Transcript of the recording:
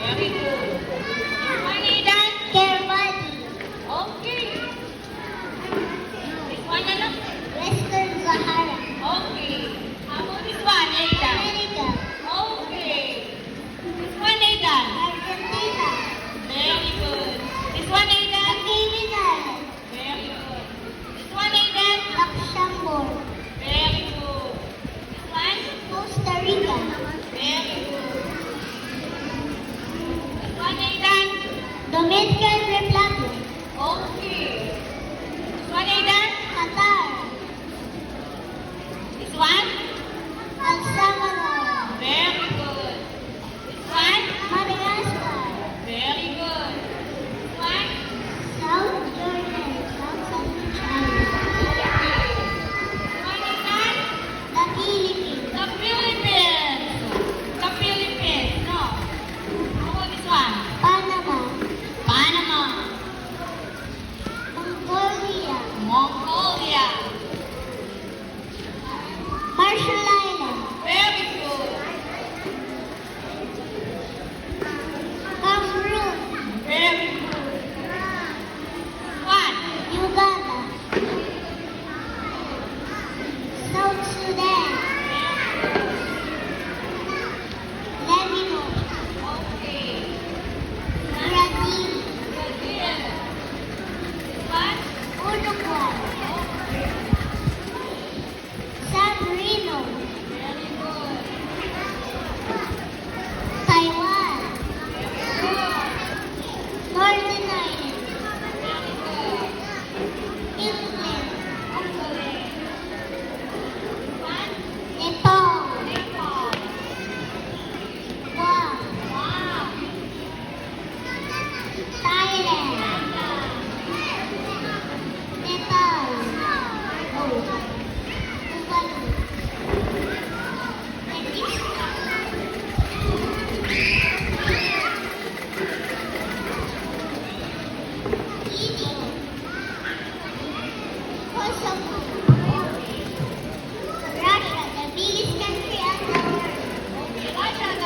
Very good. This one, Aidan? Kiribati. Okay. This one, ano? Western Sahara. Okay. How about this one, Aidan? America. Okay. This one, Aidan? Argentina. Very good. This one, Aidan? Cayman Islands. Very good. This one, Aidan? Luxembourg. Very good. This one? Costa Rica. Very good. This one, Aidan? Dominican